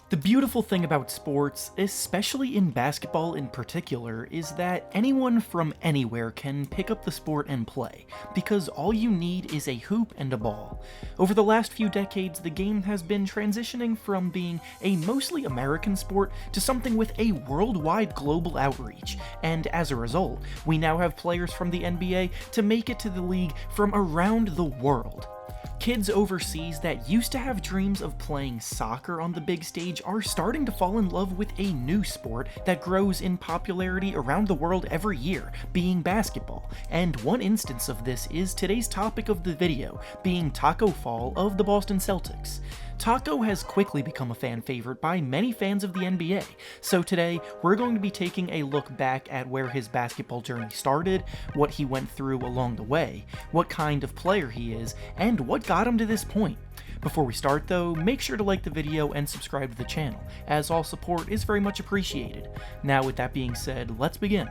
The beautiful thing about sports, especially in basketball in particular, is that anyone from anywhere can pick up the sport and play, because all you need is a hoop and a ball. Over the last few decades, the game has been transitioning from being a mostly American sport to something with a worldwide global outreach, and as a result, we now have players from the NBA to make it to the league from around the world. Kids overseas that used to have dreams of playing soccer on the big stage are starting to fall in love with a new sport that grows in popularity around the world every year, being basketball. And one instance of this is today's topic of the video, being Tacko Fall of the Boston Celtics. Tacko has quickly become a fan favorite by many fans of the NBA, so today we're going to be taking a look back at where his basketball journey started, what he went through along the way, what kind of player he is, and what got him to this point. Before we start though, make sure to like the video and subscribe to the channel, as all support is very much appreciated. Now with that being said, let's begin.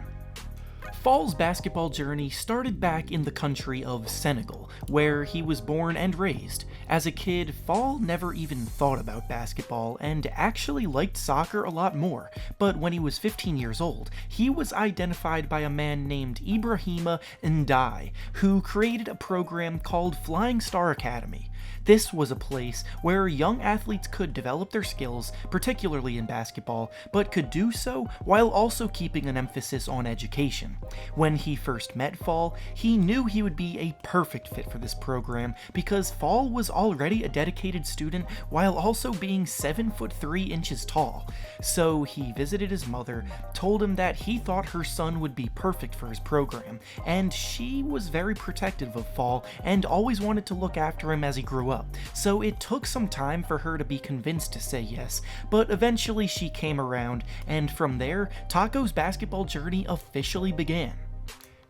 Fall's basketball journey started back in the country of Senegal, where he was born and raised. As a kid, Fall never even thought about basketball and actually liked soccer a lot more, but when he was 15 years old, he was identified by a man named Ibrahima Ndiaye, who created a program called Flying Star Academy. This was a place where young athletes could develop their skills, particularly in basketball, but could do so while also keeping an emphasis on education. When he first met Fall, he knew he would be a perfect fit for this program because Fall was already a dedicated student while also being 7'3" tall. So he visited his mother, told him that he thought her son would be perfect for his program, and she was very protective of Fall and always wanted to look after him as he grew up. So it took some time for her to be convinced to say yes, but eventually she came around, and from there, Tacko's basketball journey officially began.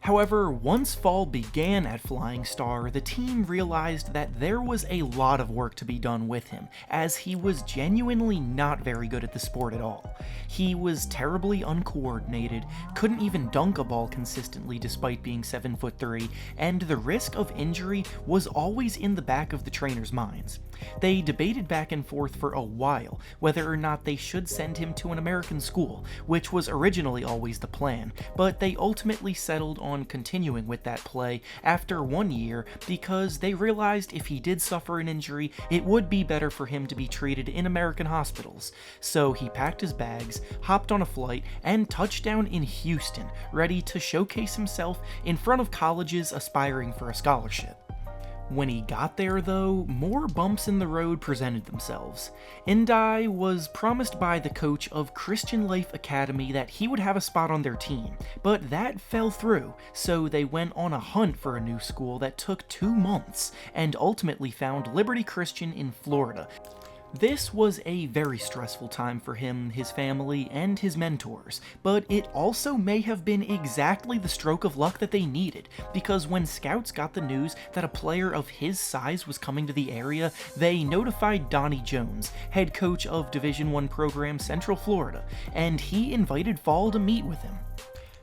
However, once Fall began at Flying Star, the team realized that there was a lot of work to be done with him, as he was genuinely not very good at the sport at all. He was terribly uncoordinated, couldn't even dunk a ball consistently despite being 7'3", and the risk of injury was always in the back of the trainers' minds. They debated back and forth for a while whether or not they should send him to an American school, which was originally always the plan, but they ultimately settled on continuing with that play after 1 year because they realized if he did suffer an injury, it would be better for him to be treated in American hospitals. So he packed his bags, hopped on a flight, and touched down in Houston, ready to showcase himself in front of colleges aspiring for a scholarship. When he got there though, more bumps in the road presented themselves. Ndiaye was promised by the coach of Christian Life Academy that he would have a spot on their team, but that fell through, so they went on a hunt for a new school that took 2 months, and ultimately found Liberty Christian in Florida. This was a very stressful time for him, his family, and his mentors, but it also may have been exactly the stroke of luck that they needed, because when scouts got the news that a player of his size was coming to the area, they notified Donnie Jones, head coach of Division I program Central Florida, and he invited Fall to meet with him.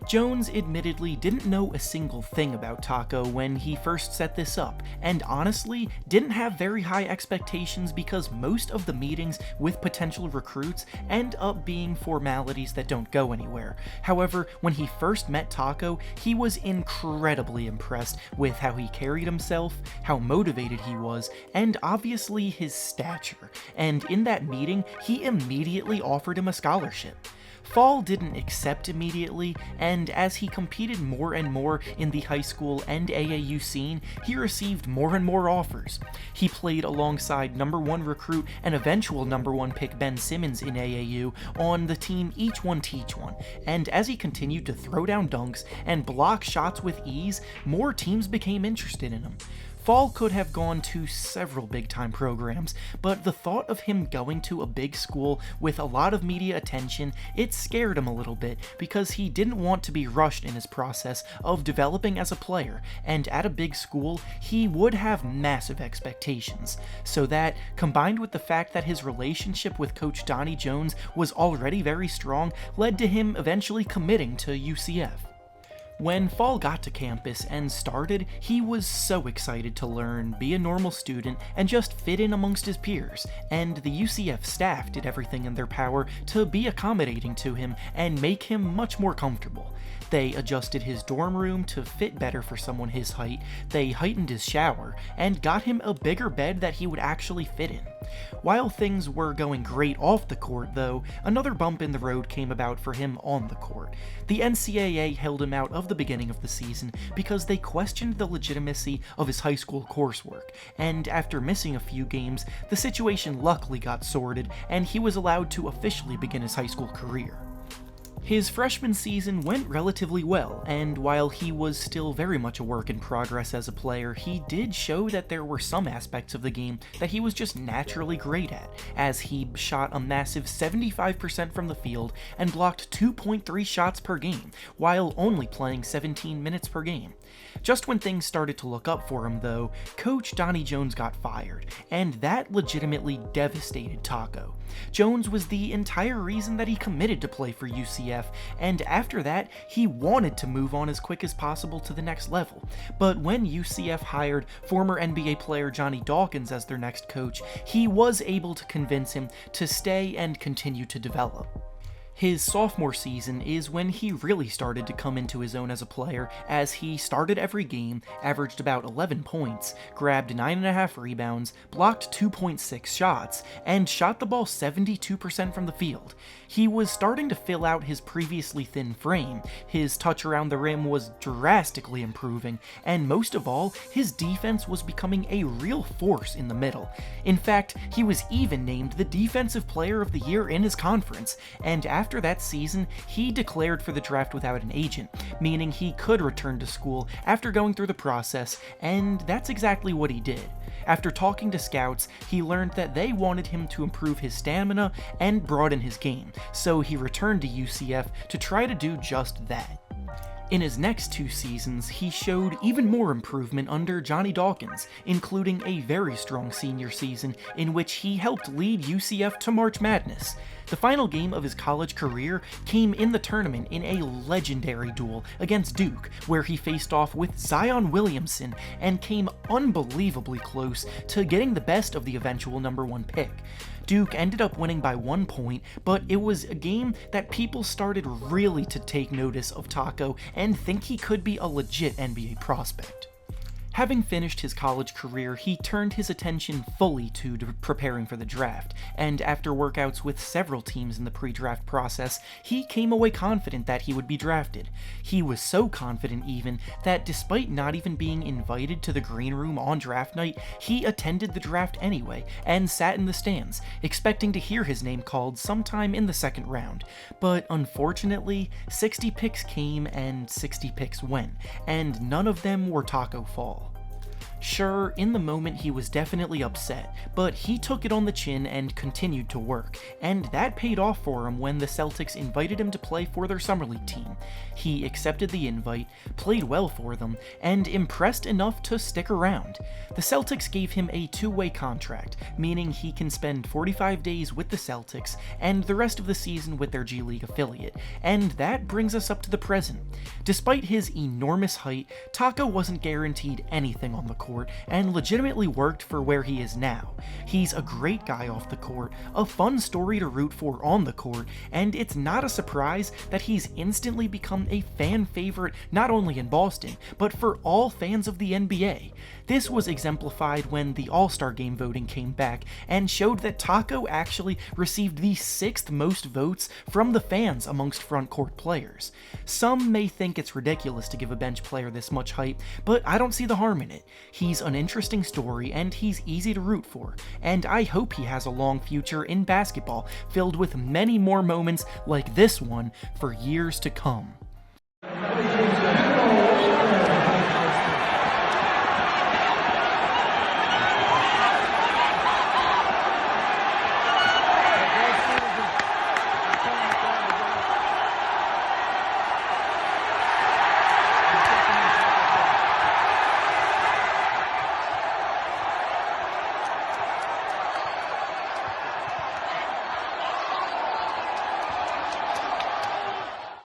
Jones admittedly didn't know a single thing about Tacko when he first set this up, and honestly didn't have very high expectations because most of the meetings with potential recruits end up being formalities that don't go anywhere. However, when he first met Tacko, he was incredibly impressed with how he carried himself, how motivated he was, and obviously his stature, and in that meeting, he immediately offered him a scholarship. Fall didn't accept immediately, and as he competed more and more in the high school and AAU scene, he received more and more offers. He played alongside #1 recruit and eventual #1 pick Ben Simmons in AAU on the team Each One Teach One, and as he continued to throw down dunks and block shots with ease, more teams became interested in him. Fall could have gone to several big-time programs, but the thought of him going to a big school with a lot of media attention, it scared him a little bit because he didn't want to be rushed in his process of developing as a player, and at a big school, he would have massive expectations. So that, combined with the fact that his relationship with Coach Donnie Jones was already very strong, led to him eventually committing to UCF. When Fall got to campus and started, he was so excited to learn, be a normal student, and just fit in amongst his peers, and the UCF staff did everything in their power to be accommodating to him and make him much more comfortable. They adjusted his dorm room to fit better for someone his height, they heightened his shower, and got him a bigger bed that he would actually fit in. While things were going great off the court, though, another bump in the road came about for him on the court. The NCAA held him out of the beginning of the season because they questioned the legitimacy of his high school coursework, and after missing a few games, the situation luckily got sorted and he was allowed to officially begin his high school career. His freshman season went relatively well, and while he was still very much a work in progress as a player, he did show that there were some aspects of the game that he was just naturally great at, as he shot a massive 75% from the field and blocked 2.3 shots per game, while only playing 17 minutes per game. Just when things started to look up for him, though, Coach Donnie Jones got fired, and that legitimately devastated Tacko. Jones was the entire reason that he committed to play for UCF, and after that, he wanted to move on as quick as possible to the next level. But when UCF hired former NBA player Johnny Dawkins as their next coach, he was able to convince him to stay and continue to develop. His sophomore season is when he really started to come into his own as a player, as he started every game, averaged about 11 points, grabbed 9.5 rebounds, blocked 2.6 shots, and shot the ball 72% from the field. He was starting to fill out his previously thin frame, his touch around the rim was drastically improving, and most of all, his defense was becoming a real force in the middle. In fact, he was even named the Defensive Player of the Year in his conference, and after that season, he declared for the draft without an agent, meaning he could return to school after going through the process, and that's exactly what he did. After talking to scouts, he learned that they wanted him to improve his stamina and broaden his game, so he returned to UCF to try to do just that. In his next 2 seasons, he showed even more improvement under Johnny Dawkins, including a very strong senior season in which he helped lead UCF to March Madness. The final game of his college career came in the tournament in a legendary duel against Duke, where he faced off with Zion Williamson and came unbelievably close to getting the best of the eventual #1 pick. Duke ended up winning by 1 point, but it was a game that people started really to take notice of Tacko and think he could be a legit NBA prospect. Having finished his college career, he turned his attention fully to preparing for the draft, and after workouts with several teams in the pre-draft process, he came away confident that he would be drafted. He was so confident even that despite not even being invited to the green room on draft night, he attended the draft anyway and sat in the stands, expecting to hear his name called sometime in the second round. But unfortunately, 60 picks came and 60 picks went, and none of them were Tacko Fall. Sure, in the moment he was definitely upset, but he took it on the chin and continued to work, and that paid off for him when the Celtics invited him to play for their summer league team. He accepted the invite, played well for them, and impressed enough to stick around. The Celtics gave him a 2-way contract, meaning he can spend 45 days with the Celtics and the rest of the season with their G League affiliate, and that brings us up to the present. Despite his enormous height, Tacko wasn't guaranteed anything on the court and legitimately worked for where he is now. He's a great guy off the court, a fun story to root for on the court, and it's not a surprise that he's instantly become a fan favorite not only in Boston, but for all fans of the NBA. This was exemplified when the All-Star Game voting came back and showed that Tacko actually received the 6th most votes from the fans amongst front court players. Some may think it's ridiculous to give a bench player this much hype, but I don't see the harm in it. He's an interesting story and he's easy to root for, and I hope he has a long future in basketball filled with many more moments like this one for years to come.